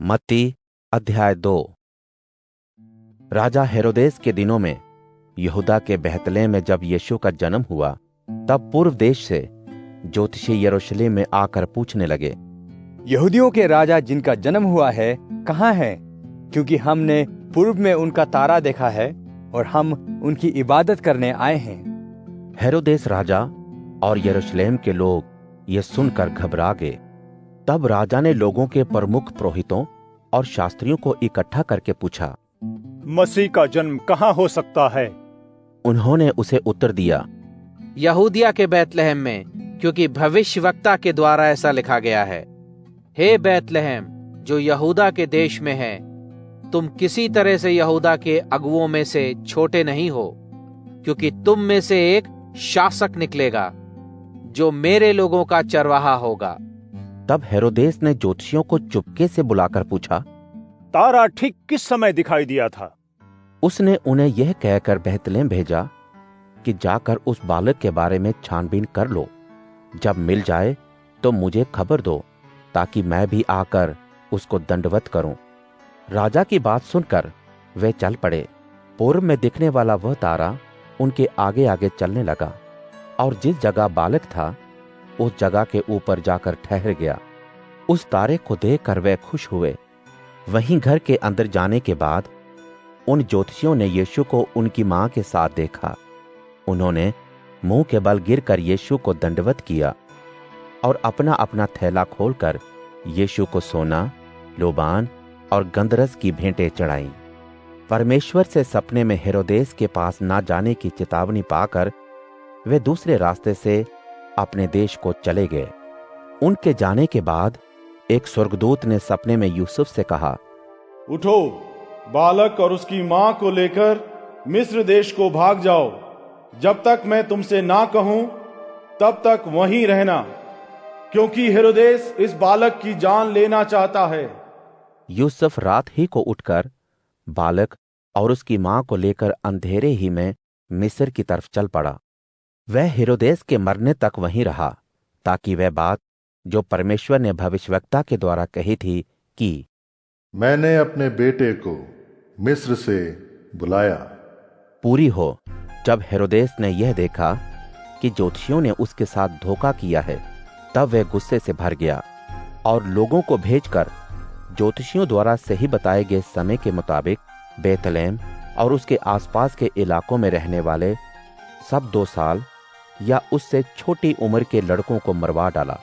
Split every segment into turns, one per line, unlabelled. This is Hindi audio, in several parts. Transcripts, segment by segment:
मत्ती अध्याय 2। राजा हेरोदेस के दिनों में यहूदा के बेतलेहम में जब यीशु का जन्म हुआ, तब पूर्व देश से ज्योतिषी यरूशलेम में आकर पूछने लगे,
यहूदियों के राजा जिनका जन्म हुआ है कहाँ है? क्योंकि हमने पूर्व में उनका तारा देखा है और हम उनकी इबादत करने आए हैं।
हेरोदेस राजा और यरूशलेम के लोग ये सुनकर घबरा गए। तब राजा ने लोगों के प्रमुख पुरोहितों और शास्त्रियों को इकट्ठा करके पूछा,
मसीह का जन्म कहाँ हो सकता है?
उन्होंने उसे उत्तर दिया,
यहूदिया के बेतलहम में, क्योंकि भविष्यवक्ता के द्वारा ऐसा लिखा गया है, हे बेतलहम जो यहूदा के देश में है, तुम किसी तरह से यहूदा के अगुओं में से छोटे नहीं हो, क्योंकि तुम में से एक शासक निकलेगा जो मेरे लोगों का चरवाहा होगा।
तब हेरोदेस ने ज्योतिषियों को चुपके से बुलाकर पूछा,
तारा ठीक किस समय दिखाई दिया था?
उसने उन्हें यह कहकर बेतलेहम भेजा कि जाकर उस बालक के बारे में छानबीन कर लो। जब मिल जाए तो मुझे खबर दो, ताकि मैं भी आकर उसको दंडवत करूं। राजा की बात सुनकर वे चल पड़े। पूर्व में दिखने वाला वह तारा उनके आगे आगे चलने लगा और जिस जगह बालक था उस जगह के ऊपर जाकर ठहर गया। उस तारे को देखकर वे खुश हुए। वहीं घर के अंदर जाने के बाद उन ज्योतिषियों ने यीशु को उनकी मां के साथ देखा। उन्होंने मुंह के बल गिरकर यीशु को दंडवत किया और अपना अपना थैला खोलकर यीशु को सोना, लोबान और गंधरस की भेंटें चढ़ाईं। परमेश्वर से सपने में हेरोदेस के पास ना जाने की चेतावनी पाकर वे दूसरे रास्ते से अपने देश को चले गए। उनके जाने के बाद एक स्वर्गदूत ने सपने में यूसुफ से कहा,
उठो, बालक और उसकी मां को लेकर मिस्र देश को भाग जाओ। जब तक मैं तुमसे ना कहूं तब तक वहीं रहना, क्योंकि हेरोदेस इस बालक की जान लेना चाहता है।
यूसुफ रात ही को उठकर बालक और उसकी मां को लेकर अंधेरे ही में मिस्र की तरफ चल पड़ा। वह हेरोदेस के मरने तक वहीं रहा, ताकि वह बात जो परमेश्वर ने भविष्यवक्ता के द्वारा कही थी कि
मैंने अपने बेटे को मिस्र से बुलाया,
पूरी हो। जब हेरोदेस ने यह देखा कि ज्योतिषियों ने उसके साथ धोखा किया है, तब वह गुस्से से भर गया और लोगों को भेजकर ज्योतिषियों द्वारा सही बताए गए समय के मुताबिक बेतलेहम और उसके आसपास के इलाकों में रहने वाले सब 2 साल या उससे छोटी उम्र के लड़कों को मरवा डाला,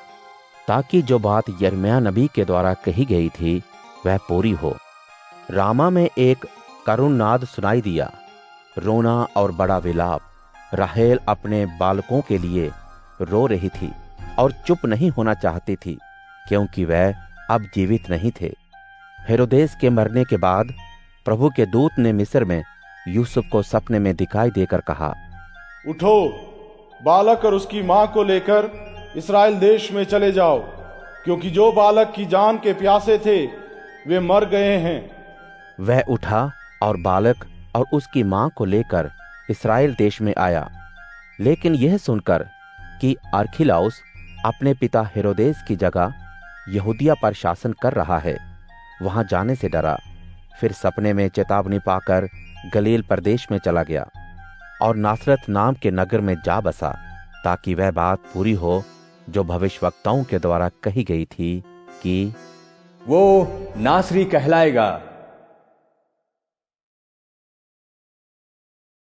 ताकि जो बात यिर्मयाह नबी के द्वारा कही गई थी वह पूरी हो। रामा में एक करुण नाद सुनाई दिया, रोना और बड़ा विलाप। राहेल अपने बालकों के लिए रो रही थी और चुप नहीं होना चाहती थी, क्योंकि वह अब जीवित नहीं थे। हेरोदेस के मरने के बाद प्रभु के दूत ने मिस्र में यूसुफ को सपने में दिखाई देकर कहा,
उठो, बालक और उसकी मां को लेकर इस्राएल देश में चले जाओ, क्योंकि जो बालक की जान के प्यासे थे वे मर गए हैं।
वह उठा और बालक और उसकी मां को लेकर इस्राएल देश में आया। लेकिन यह सुनकर कि अरखिलाउस अपने पिता हेरोदेस की जगह यहूदिया पर शासन कर रहा है, वहां जाने से डरा। फिर सपने में चेतावनी पाकर गलील प्रदेश में चला गया और नासरत नाम के नगर में जा बसा, ताकि वह बात पूरी हो जो भविष्यवक्ताओं के द्वारा कही गई थी कि
वो नासरी कहलाएगा।